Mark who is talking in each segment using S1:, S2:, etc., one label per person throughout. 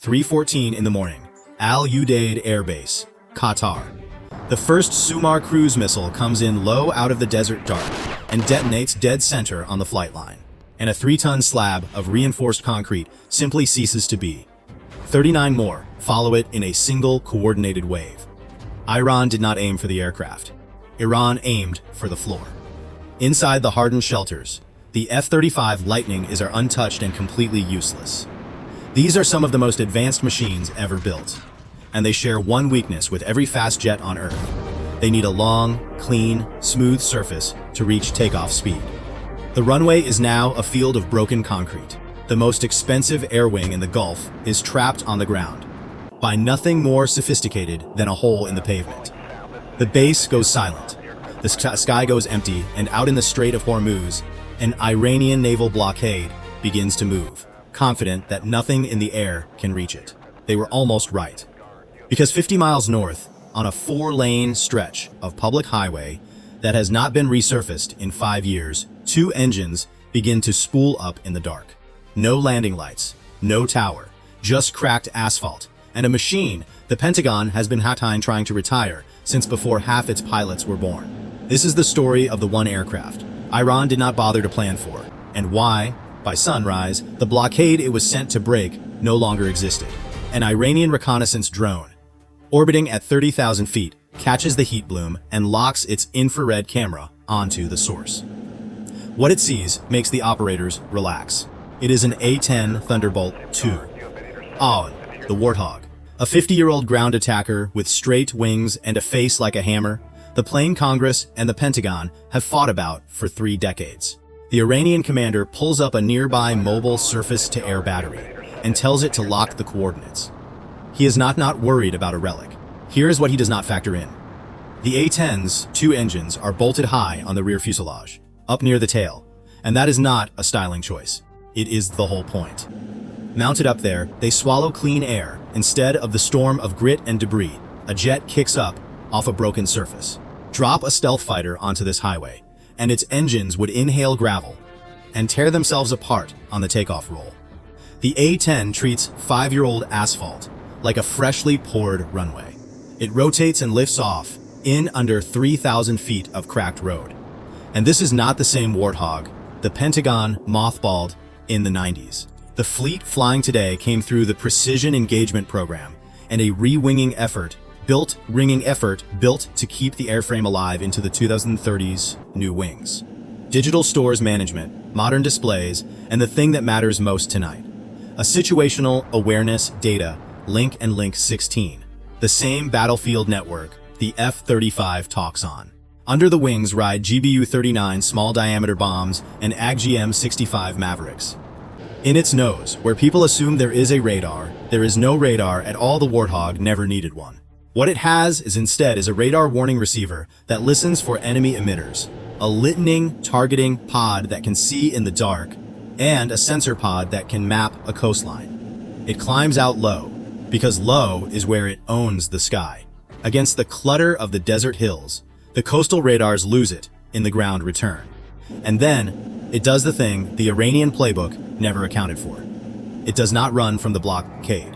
S1: 3:14 in the morning, Al Udeid Air Base, Qatar. The first Sumar cruise missile comes in low out of the desert dark and detonates dead center on the flight line, and a 3-ton slab of reinforced concrete simply ceases to be. 39 more follow it in a single coordinated wave. Iran did not aim for the aircraft. Iran aimed for the floor. Inside the hardened shelters, the F-35 Lightning are untouched and completely useless. These are some of the most advanced machines ever built, and they share one weakness with every fast jet on Earth. They need a long, clean, smooth surface to reach takeoff speed. The runway is now a field of broken concrete. The most expensive air wing in the Gulf is trapped on the ground by nothing more sophisticated than a hole in the pavement. The base goes silent. The sky goes empty, and out in the Strait of Hormuz, an Iranian naval blockade begins to move, confident that nothing in the air can reach it. They were almost right. Because 50 miles north, on a 4-lane stretch of public highway that has not been resurfaced in 5 years, 2 engines begin to spool up in the dark. No landing lights, no tower, just cracked asphalt, and a machine the Pentagon has been trying to retire since before half its pilots were born. This is the story of the one aircraft Iran did not bother to plan for, and why, by sunrise, the blockade it was sent to break no longer existed. An Iranian reconnaissance drone, orbiting at 30,000 feet, catches the heat bloom and locks its infrared camera onto the source. What it sees makes the operators relax. It is an A-10 Thunderbolt II. A-10, the Warthog. A 50-year-old ground attacker with straight wings and a face like a hammer, the plane Congress and the Pentagon have fought about for 3 decades. The Iranian commander pulls up a nearby mobile surface-to-air battery and tells it to lock the coordinates. He is not worried about a relic. Here is what he does not factor in. The A-10's 2 engines are bolted high on the rear fuselage, up near the tail, and that is not a styling choice. It is the whole point. Mounted up there, they swallow clean air instead of the storm of grit and debris a jet kicks up off a broken surface. Drop a stealth fighter onto this highway, and its engines would inhale gravel and tear themselves apart on the takeoff roll. The A-10 treats 5-year-old asphalt like a freshly poured runway. It rotates and lifts off in under 3,000 feet of cracked road. And this is not the same Warthog the Pentagon mothballed in the 90s. The fleet flying today came through the Precision Engagement Program and a re-winging effort built to keep the airframe alive into the 2030s new wings. Digital stores management, modern displays, and the thing that matters most tonight. A situational awareness data link and link 16. The same battlefield network the F-35 talks on. Under the wings ride GBU-39 small-diameter bombs and AGM-65 Mavericks. In its nose, where people assume there is a radar, there is no radar at all. The Warthog never needed one. What it has is instead a radar warning receiver that listens for enemy emitters, a lightning targeting pod that can see in the dark, and a sensor pod that can map a coastline. It climbs out low, because low is where it owns the sky. Against the clutter of the desert hills, the coastal radars lose it in the ground return. And then, it does the thing the Iranian playbook never accounted for. It does not run from the blockade.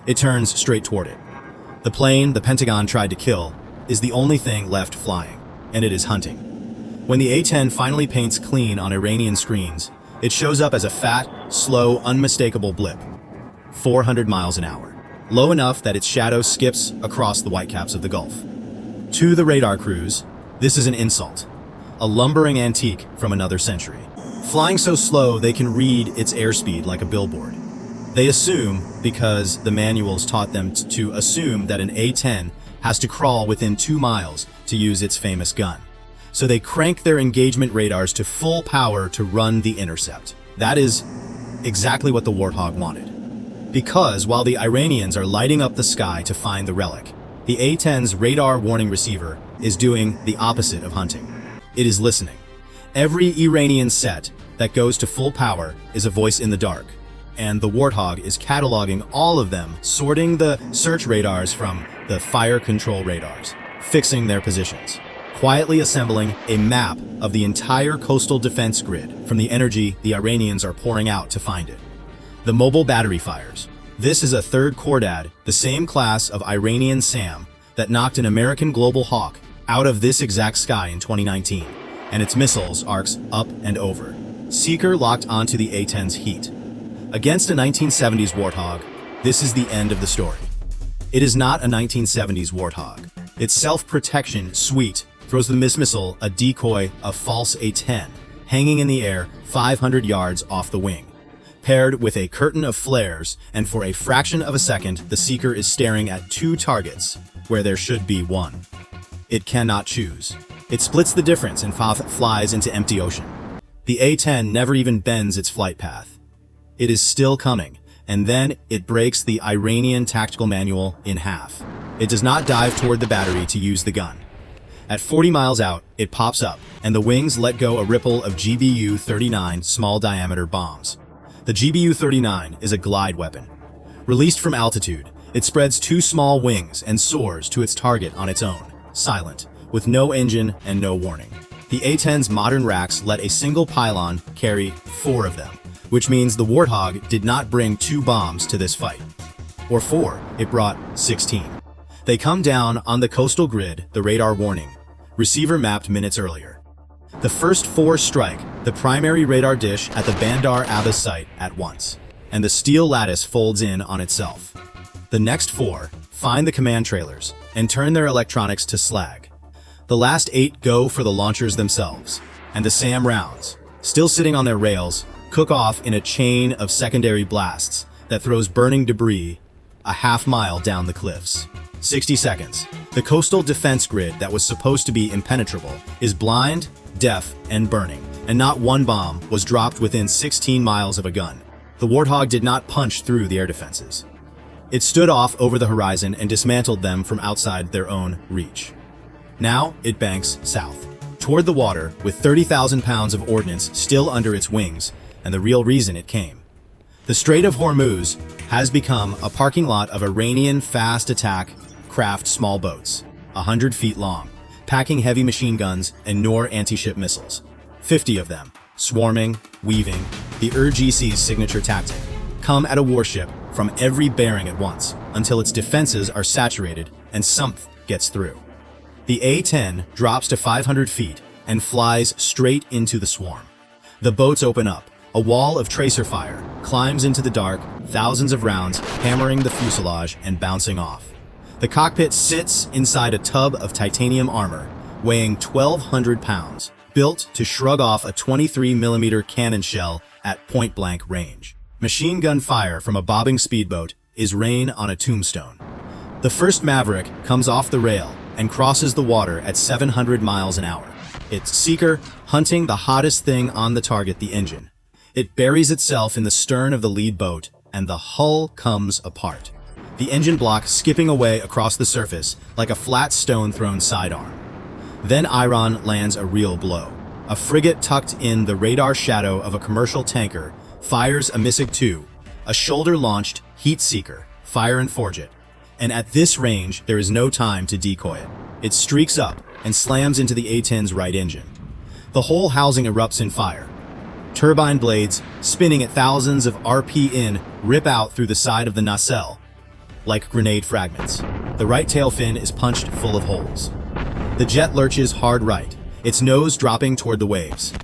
S1: It turns straight toward it. The plane the Pentagon tried to kill is the only thing left flying, and it is hunting. When the A-10 finally paints clean on Iranian screens, it shows up as a fat, slow, unmistakable blip. 400 miles an hour. Low enough that its shadow skips across the whitecaps of the Gulf. To the radar crews, this is an insult. A lumbering antique from another century. Flying so slow they can read its airspeed like a billboard. They assume, because the manuals taught them to assume, that an A-10 has to crawl within 2 miles to use its famous gun. So they crank their engagement radars to full power to run the intercept. That is exactly what the Warthog wanted. Because while the Iranians are lighting up the sky to find the relic, the A-10's radar warning receiver is doing the opposite of hunting. It is listening. Every Iranian set that goes to full power is a voice in the dark, and the Warthog is cataloging all of them, sorting the search radars from the fire control radars, fixing their positions, quietly assembling a map of the entire coastal defense grid from the energy the Iranians are pouring out to find it. The mobile battery fires, This is a third Khordad, the same class of Iranian SAM that knocked an American Global Hawk out of this exact sky in 2019, and its missiles arcs up and over. Seeker locked onto the A-10's heat. Against a 1970s Warthog, this is the end of the story. It is not a 1970s Warthog. Its self-protection suite throws the missile a decoy, a false A-10, hanging in the air 500 yards off the wing, paired with a curtain of flares, and for a fraction of a second, the Seeker is staring at two targets where there should be one. It cannot choose. It splits the difference and flies into empty ocean. The A-10 never even bends its flight path. It is still coming, and then it breaks the Iranian tactical manual in half. It does not dive toward the battery to use the gun. At 40 miles out, it pops up, and the wings let go a ripple of GBU-39 small-diameter bombs. The GBU-39 is a glide weapon. Released from altitude, it spreads two small wings and soars to its target on its own, silent, with no engine and no warning. The A-10's modern racks let a single pylon carry 4 of them, which means the Warthog did not bring 2 bombs to this fight. Or 4, it brought 16. They come down on the coastal grid, the radar warning, receiver mapped minutes earlier. The first 4 strike the primary radar dish at the Bandar Abbas site at once, and the steel lattice folds in on itself. The next 4 find the command trailers and turn their electronics to slag. The last 8 go for the launchers themselves, and the SAM rounds, still sitting on their rails, cook off in a chain of secondary blasts that throws burning debris a half-mile down the cliffs. 60 seconds. The coastal defense grid that was supposed to be impenetrable is blind, deaf, and burning, and not one bomb was dropped within 16 miles of a gun. The Warthog did not punch through the air defenses. It stood off over the horizon and dismantled them from outside their own reach. Now it banks south, toward the water, with 30,000 pounds of ordnance still under its wings, and the real reason it came. The Strait of Hormuz has become a parking lot of Iranian fast attack craft small boats, 100 feet long, packing heavy machine guns and Noor anti-ship missiles. 50 of them, swarming, weaving, the URGC's signature tactic, come at a warship from every bearing at once, until its defenses are saturated and something gets through. The A-10 drops to 500 feet and flies straight into the swarm. The boats open up. A wall of tracer fire climbs into the dark, thousands of rounds hammering the fuselage and bouncing off. The cockpit sits inside a tub of titanium armor, weighing 1,200 pounds, built to shrug off a 23mm cannon shell at point-blank range. Machine gun fire from a bobbing speedboat is rain on a tombstone. The first Maverick comes off the rail and crosses the water at 700 miles an hour. Its Seeker hunting the hottest thing on the target, the engine. It buries itself in the stern of the lead boat, and the hull comes apart. The engine block skipping away across the surface like a flat stone thrown sidearm. Then Iran lands a real blow. A frigate tucked in the radar shadow of a commercial tanker fires a MiSig-2, a shoulder-launched heat seeker, fire and forge it. And at this range, there is no time to decoy it. It streaks up and slams into the A-10's right engine. The whole housing erupts in fire. Turbine blades, spinning at thousands of RPM, rip out through the side of the nacelle like grenade fragments. The right tail fin is punched full of holes. The jet lurches hard right, its nose dropping toward the waves.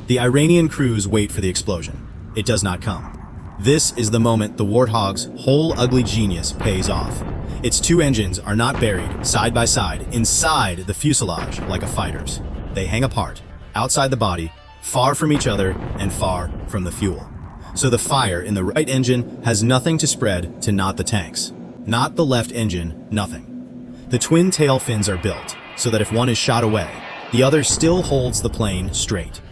S1: The Iranian crews wait for the explosion. It does not come. This is the moment the Warthog's whole ugly genius pays off. Its 2 engines are not buried side by side inside the fuselage like a fighter's. They hang apart, outside the body, far from each other and far from the fuel. So the fire in the right engine has nothing to spread to not the tanks. Not the left engine, nothing. The twin tail fins are built so that if one is shot away, the other still holds the plane straight.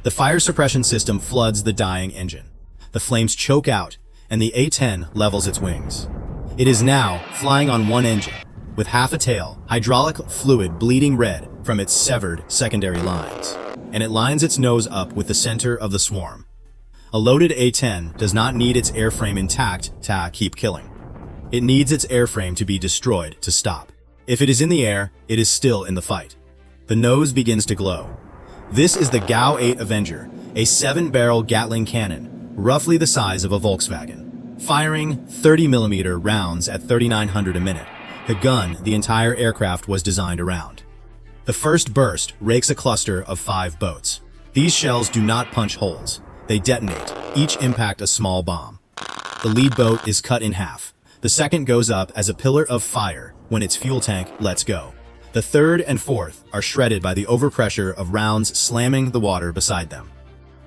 S1: The fire suppression system floods the dying engine. The flames choke out, and the A-10 levels its wings. It is now flying on one engine, with half a tail, hydraulic fluid bleeding red from its severed secondary lines, and it lines its nose up with the center of the swarm. A loaded A-10 does not need its airframe intact to keep killing. It needs its airframe to be destroyed to stop. If it is in the air, it is still in the fight. The nose begins to glow. This is the GAU-8 Avenger, a 7-barrel Gatling cannon, roughly the size of a Volkswagen. firing 30mm rounds at 3,900 a minute, the gun the entire aircraft was designed around. The first burst rakes a cluster of 5 boats. These shells do not punch holes. They detonate, each impact a small bomb. The lead boat is cut in half. The second goes up as a pillar of fire when its fuel tank lets go. The third and fourth are shredded by the overpressure of rounds slamming the water beside them.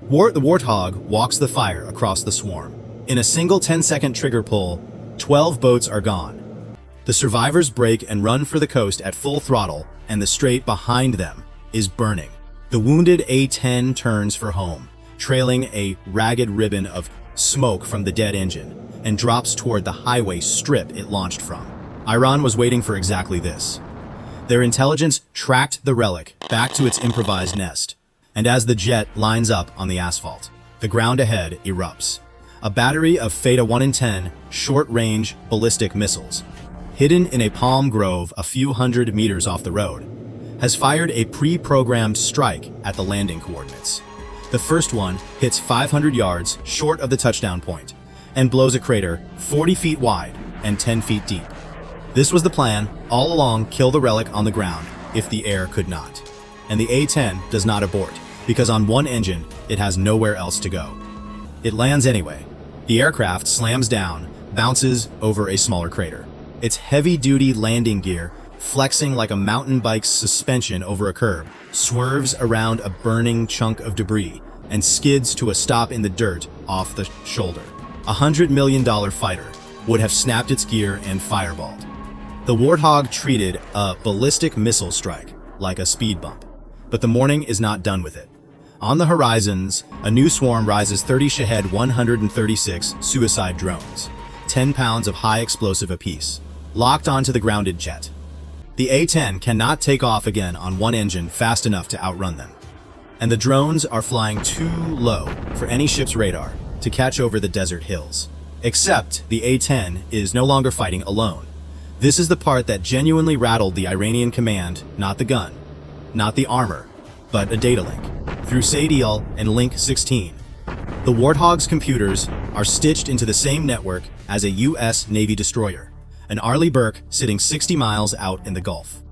S1: The Warthog walks the fire across the swarm. In a single 10-second trigger pull, 12 boats are gone. The survivors break and run for the coast at full throttle, and the strait behind them is burning. The wounded A-10 turns for home, trailing a ragged ribbon of smoke from the dead engine, and drops toward the highway strip it launched from. Iran was waiting for exactly this. Their intelligence tracked the relic back to its improvised nest, and as the jet lines up on the asphalt, the ground ahead erupts. A battery of Feta 1 in 10 short-range ballistic missiles, hidden in a palm grove a few hundred meters off the road, has fired a pre-programmed strike at the landing coordinates. The first one hits 500 yards short of the touchdown point and blows a crater 40 feet wide and 10 feet deep. This was the plan all along: kill the relic on the ground if the air could not. And the A-10 does not abort, because on one engine it has nowhere else to go. It lands anyway. The aircraft slams down, bounces over a smaller crater. Its heavy-duty landing gear, flexing like a mountain bike's suspension over a curb, swerves around a burning chunk of debris and skids to a stop in the dirt off the shoulder. $100 million fighter would have snapped its gear and fireballed. The Warthog treated a ballistic missile strike like a speed bump, but the morning is not done with it. On the horizons, a new swarm rises: 30 Shahed 136 suicide drones, 10 pounds of high explosive apiece, locked onto the grounded jet. The A-10 cannot take off again on one engine fast enough to outrun them, and the drones are flying too low for any ship's radar to catch over the desert hills. Except the A-10 is no longer fighting alone. This is the part that genuinely rattled the Iranian command: not the gun, not the armor, but a data link through Sadil and Link 16. The Warthog's computers are stitched into the same network as a U.S. Navy destroyer, an Arleigh Burke sitting 60 miles out in the Gulf.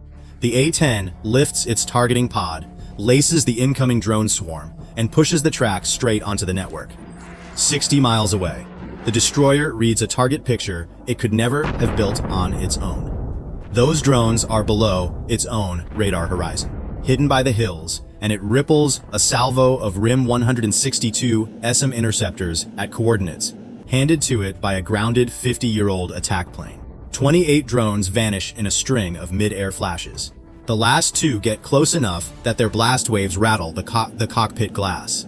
S1: The A-10 lifts its targeting pod, laces the incoming drone swarm, and pushes the track straight onto the network. 60 miles away, the destroyer reads a target picture it could never have built on its own. Those drones are below its own radar horizon, hidden by the hills, and it ripples a salvo of RIM 162 SM interceptors at coordinates handed to it by a grounded 50-year-old attack plane. 28 drones vanish in a string of mid-air flashes. The last 2 get close enough that their blast waves rattle the cockpit glass.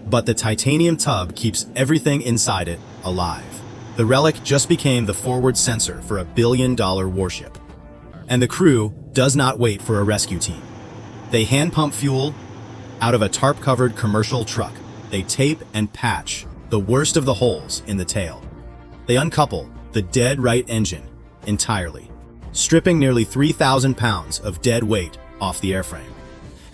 S1: But the titanium tub keeps everything inside it alive. The relic just became the forward sensor for a billion-dollar warship. And the crew does not wait for a rescue team. They hand-pump fuel out of a tarp-covered commercial truck. They tape and patch the worst of the holes in the tail. They uncouple the dead right engine entirely, stripping nearly 3,000 pounds of dead weight off the airframe.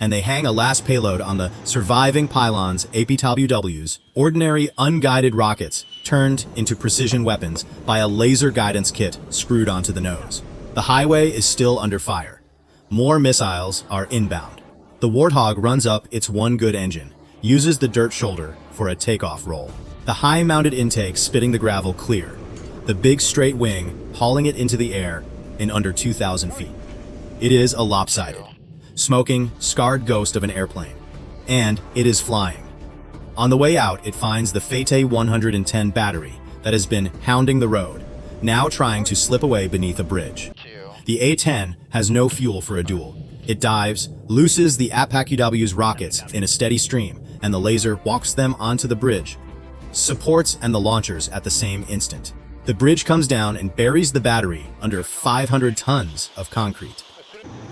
S1: And they hang a last payload on the surviving pylons, APWWs, ordinary unguided rockets turned into precision weapons by a laser guidance kit screwed onto the nose. The highway is still under fire. More missiles are inbound. The Warthog runs up its one good engine, uses the dirt shoulder for a takeoff roll. The high-mounted intake spitting the gravel clear, the big straight wing hauling it into the air in under 2,000 feet. It is a lopsided, smoking, scarred ghost of an airplane, and it is flying. On the way out, it finds the Feta 110 battery that has been hounding the road, now trying to slip away beneath a bridge. The A-10 has no fuel for a duel. It dives, looses the APWW's rockets in a steady stream, and the laser walks them onto the bridge, supports and the launchers at the same instant. The bridge comes down and buries the battery under 500 tons of concrete.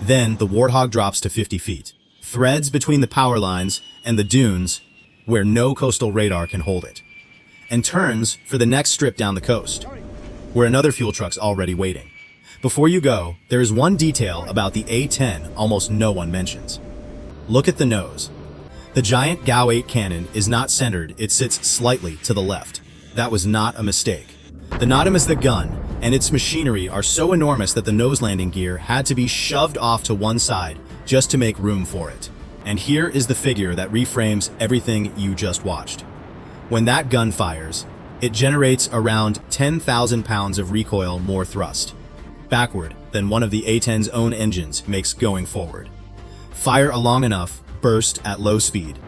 S1: Then the Warthog drops to 50 feet, threads between the power lines and the dunes where no coastal radar can hold it, and turns for the next strip down the coast, where another fuel truck's already waiting. Before you go, there is one detail about the A-10 almost no one mentions. Look at the nose. The giant GAU-8 cannon is not centered, it sits slightly to the left. That was not a mistake. The Nadim is the gun, and its machinery are so enormous that the nose landing gear had to be shoved off to one side just to make room for it. And here is the figure that reframes everything you just watched. When that gun fires, it generates around 10,000 pounds of recoil more thrust, backward than one of the A-10's own engines makes going forward. Fire a long enough burst at low speed,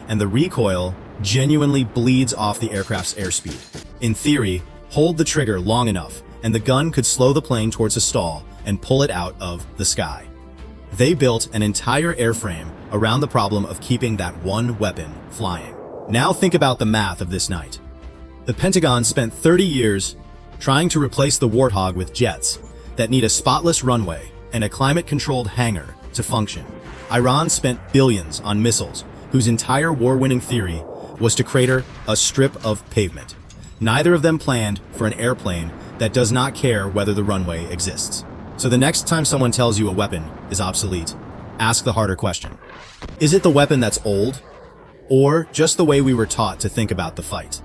S1: and the recoil genuinely bleeds off the aircraft's airspeed. In theory, hold the trigger long enough, and the gun could slow the plane towards a stall and pull it out of the sky. They built an entire airframe around the problem of keeping that one weapon flying. Now think about the math of this night. The Pentagon spent 30 years trying to replace the Warthog with jets that need a spotless runway and a climate-controlled hangar to function. Iran spent billions on missiles whose entire war-winning theory was to crater a strip of pavement. Neither of them planned for an airplane that does not care whether the runway exists. So the next time someone tells you a weapon is obsolete, ask the harder question. Is it the weapon that's old, or just the way we were taught to think about the fight?